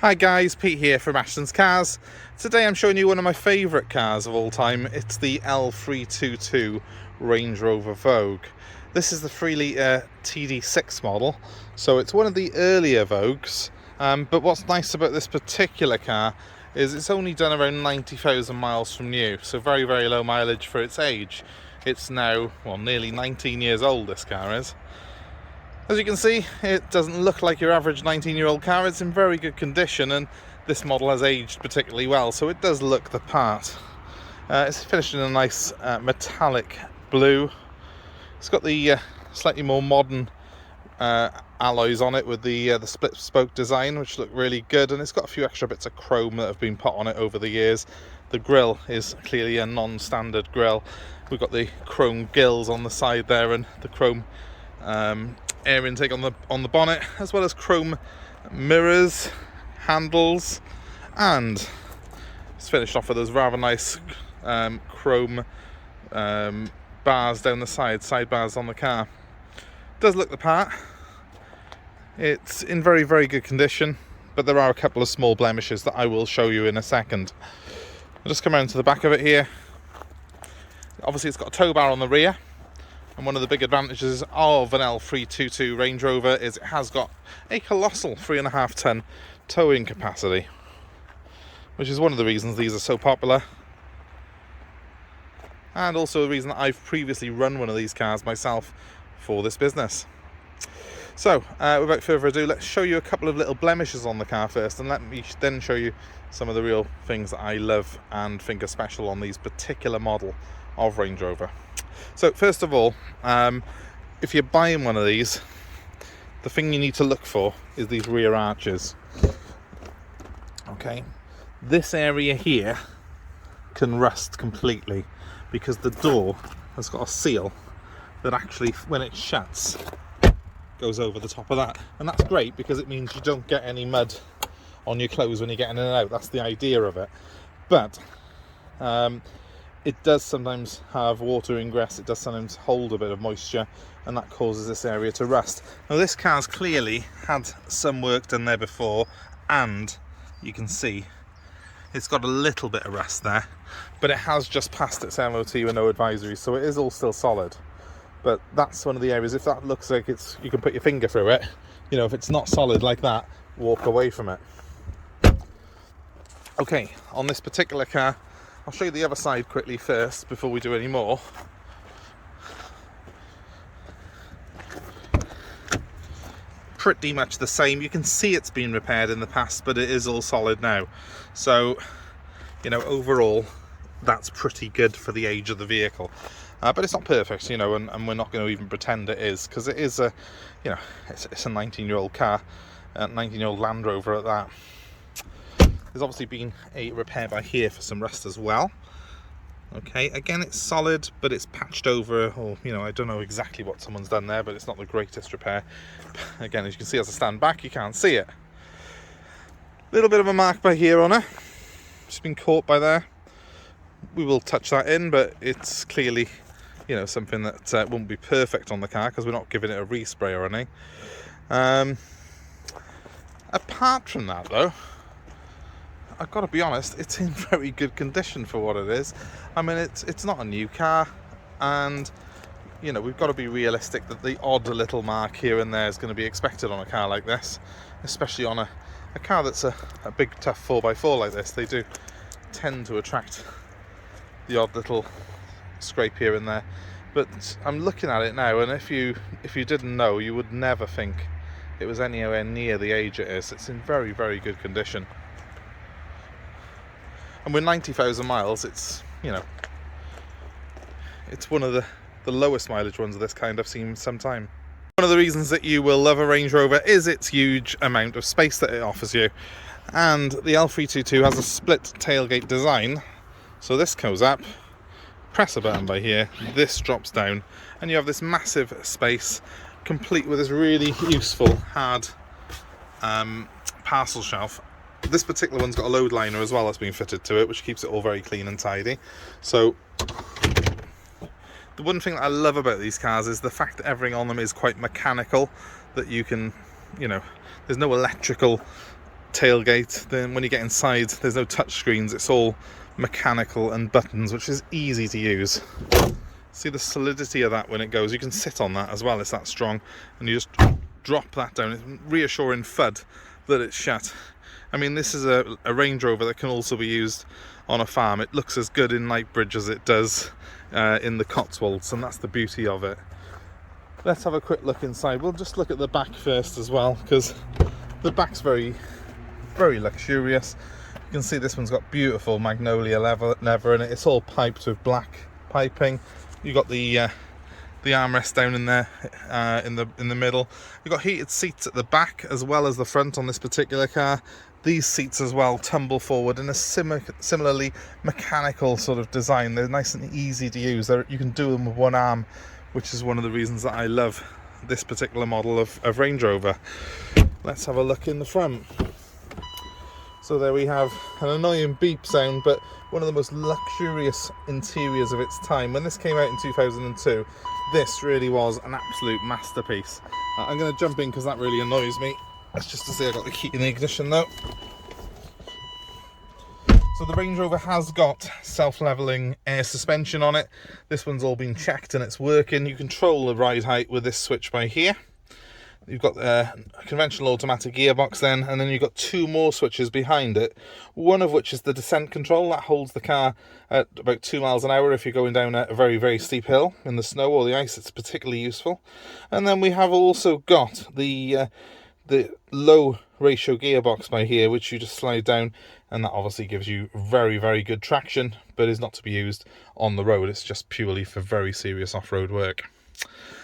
Hi guys, Pete here from Ashton's Cars. Today I'm showing you one of my favourite cars of all time. It's the L322 Range Rover Vogue. This is the 3-litre TD6 model, so it's one of the earlier Vogues. But what's nice about this particular car is it's only done around 90,000 miles from new, so very, very low mileage for its age. It's now, well, nearly 19 years old, this car is. As you can see, it doesn't look like your average 19-year-old car. It's in very good condition, and this model has aged particularly well, so it does look the part. It's finished in a nice metallic blue. It's got the slightly more modern alloys on it with the split spoke design, which look really good, and it's got a few extra bits of chrome that have been put on it over the years. The grille is clearly a non-standard grille. We've got the chrome gills on the side there, and the chrome air intake on the bonnet, as well as chrome mirrors, handles, and it's finished off with those rather nice chrome bars down the side bars on the car. Does look the part. It's in very, very good condition, but there are a couple of small blemishes that I will show you in a second. I'll just come around to the back of it here. Obviously it's got a tow bar on the rear. And one of the big advantages of an L322 Range Rover is it has got a colossal 3.5 ton towing capacity, which is one of the reasons these are so popular, and also the reason that I've previously run one of these cars myself for this business. So without further ado, let's show you a couple of little blemishes on the car first, and let me then show you some of the real things that I love and think are special on these particular model of Range Rover. So first of all, if you're buying one of these, the thing you need to look for is these rear arches. Okay, this area here can rust completely because the door has got a seal that actually, when it shuts, goes over the top of that. And that's great because it means you don't get any mud on your clothes when you're getting in and out. That's the idea of it. But it does sometimes have water ingress, it does sometimes hold a bit of moisture, and that causes this area to rust. Now this car's clearly had some work done there before, and you can see it's got a little bit of rust there, but it has just passed its MOT with no advisories, so it is all still solid. But that's one of the areas, if that looks like it's, you can put your finger through it, you know, if it's not solid like that, walk away from it. Okay, on this particular car, I'll show you the other side quickly first before we do any more. Pretty much the same. You can see it's been repaired in the past, but it is all solid now. So, you know, overall, that's pretty good for the age of the vehicle. But it's not perfect, you know, and we're not going to even pretend it is, because it is a, you know, it's a 19-year-old car, a 19-year-old Land Rover at that. There's obviously been a repair by here for some rust as well. Okay, again, it's solid, but it's patched over, or, you know, I don't know exactly what someone's done there, but it's not the greatest repair. Again, as you can see, as I stand back, you can't see it. Little bit of a mark by here on her. It's been caught by there. We will touch that in, but it's clearly, you know, something that won't be perfect on the car because we're not giving it a respray or anything. Apart from that, though, I've got to be honest, it's in very good condition for what it is. I mean, it's not a new car, and, you know, we've got to be realistic that the odd little mark here and there is going to be expected on a car like this, especially on a car that's a big, tough 4x4 like this. They do tend to attract the odd little scrape here and there. But I'm looking at it now, and if you didn't know, you would never think it was anywhere near the age it is. It's in very, very good condition. And with 90,000 miles, it's, you know, it's one of the lowest mileage ones of this kind I've seen in some time. One of the reasons that you will love a Range Rover is its huge amount of space that it offers you. And the L322 has a split tailgate design. So this goes up, press a button by here, this drops down, and you have this massive space, complete with this really useful hard parcel shelf. This particular one's got a load liner as well that's been fitted to it, which keeps it all very clean and tidy. So the one thing that I love about these cars is the fact that everything on them is quite mechanical, that you can, you know, there's no electrical tailgate. Then when you get inside, there's no touch screens, it's all mechanical and buttons, which is easy to use. See the solidity of that when it goes. You can sit on that as well, it's that strong, and you just drop that down. It's reassuring thud that it's shut. I mean, this is a Range Rover that can also be used on a farm. It looks as good in Knightsbridge as it does in the Cotswolds, and that's the beauty of it. Let's have a quick look inside. We'll just look at the back first as well, because the back's very, very luxurious. You can see this one's got beautiful magnolia leather in it. It's all piped with black piping. You got the armrest down in there in the middle. You've got heated seats at the back as well as the front on this particular car. These seats as well tumble forward in a similarly mechanical sort of design. They're nice and easy to use. You can do them with one arm, which is one of the reasons that I love this particular model of Range Rover. Let's have a look in the front. So there we have an annoying beep sound, but one of the most luxurious interiors of its time. When this came out in 2002, this really was an absolute masterpiece. I'm going to jump in because that really annoys me. That's just to say I got the key in the ignition though. So the Range Rover has got self-leveling air suspension on it. This one's all been checked and it's working. You control the ride height with this switch by here. You've got a conventional automatic gearbox then, and then you've got two more switches behind it, one of which is the descent control that holds the car at about 2 miles an hour if you're going down a very, very steep hill in the snow or the ice. It's particularly useful. And then we have also got the low ratio gearbox by here, which you just slide down, and that obviously gives you very, very good traction, but is not to be used on the road. It's just purely for very serious off-road work.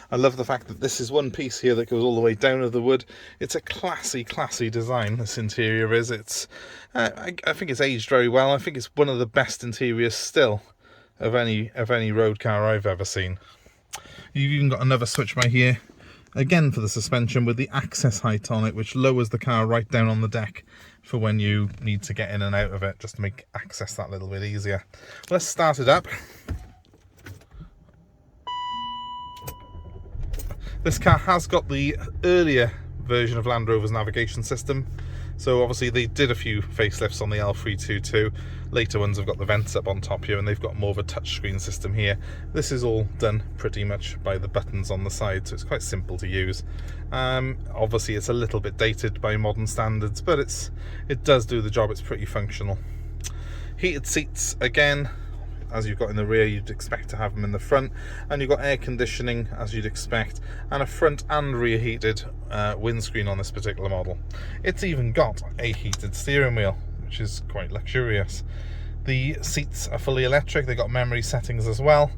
I love the fact that this is one piece here that goes all the way down to the wood. It's a classy design, this interior is. It's I think it's aged very well. I think it's one of the best interiors still of any road car I've ever seen. You've even got another switch by here, again for the suspension, with the access height on it, which lowers the car right down on the deck for when you need to get in and out of it, just to make access that little bit easier. Let's start it up. This car has got the earlier version of Land Rover's navigation system, so obviously they did a few facelifts on the L322. Later ones have got the vents up on top here, and they've got more of a touchscreen system here. This is all done pretty much by the buttons on the side, so it's quite simple to use. Obviously it's a little bit dated by modern standards, but it does do the job. It's pretty functional. Heated seats again, as you've got in the rear, you'd expect to have them in the front, and you've got air conditioning as you'd expect, and a front and rear heated windscreen on this particular model. It's even got a heated steering wheel, which is quite luxurious. The seats are fully electric, they've got memory settings as well,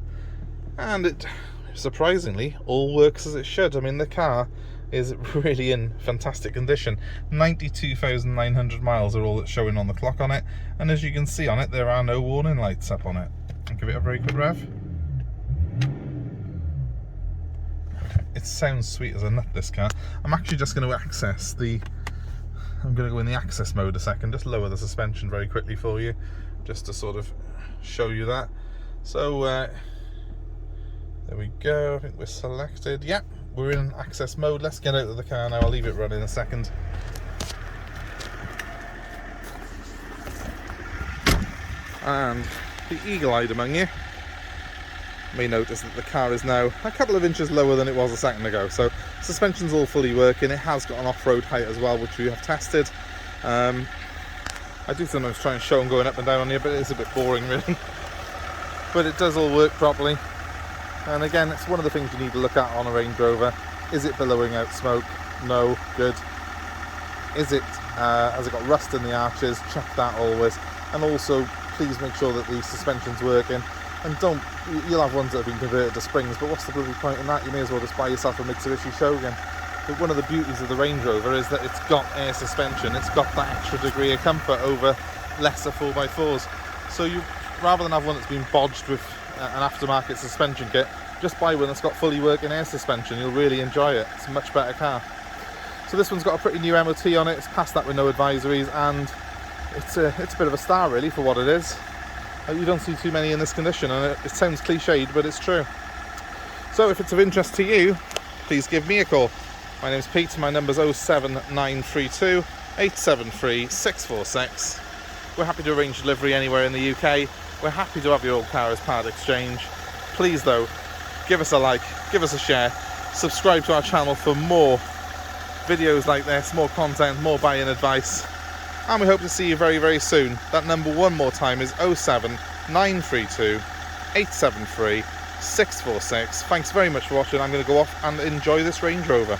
and it surprisingly all works as it should. I mean, the car is really in fantastic condition. 92,900 miles are all that's showing on the clock on it, and as you can see on it, there are no warning lights up on it. I'll give it a very good rev. It sounds sweet as a nut, this car. I'm actually just going to access I'm going to go in the access mode a second, just lower the suspension very quickly for you, just to sort of show you that. So there we go, I think we're selected. Yep, we're in access mode. Let's get out of the car now. I'll leave it run in a second. And the eagle-eyed among you may notice that the car is now a couple of inches lower than it was a second ago. So suspension's all fully working. It has got an off-road height as well, which we have tested. I do sometimes try and show them going up and down on here, but it is a bit boring really. But it does all work properly. And again, it's one of the things you need to look at on a Range Rover. Is it billowing out smoke? No. Good. Is it, has it got rust in the arches? Check that always. And also, please make sure that the suspension's working. And you'll have ones that have been converted to springs, but what's the bloody point in that? You may as well just buy yourself a Mitsubishi Shogun. But one of the beauties of the Range Rover is that it's got air suspension. It's got that extra degree of comfort over lesser 4x4s. So you, rather than have one that's been bodged with an aftermarket suspension kit, just buy one that's got fully working air suspension. You'll really enjoy it. It's a much better car. So this one's got a pretty new MOT on it. It's passed that with no advisories, and it's a bit of a star really for what it is. You don't see too many in this condition, and it sounds cliched, but it's true. So if it's of interest to you, please give me a call. My name's Pete, my number's 07932 873 646. We're happy to arrange delivery anywhere in the UK. We're happy to have your old car as part exchange. Please though, give us a like, give us a share, subscribe to our channel for more videos like this, more content, more buying advice, and we hope to see you very, very soon. That number one more time is 07932 873 646. Thanks very much for watching. I'm going to go off and enjoy this Range Rover.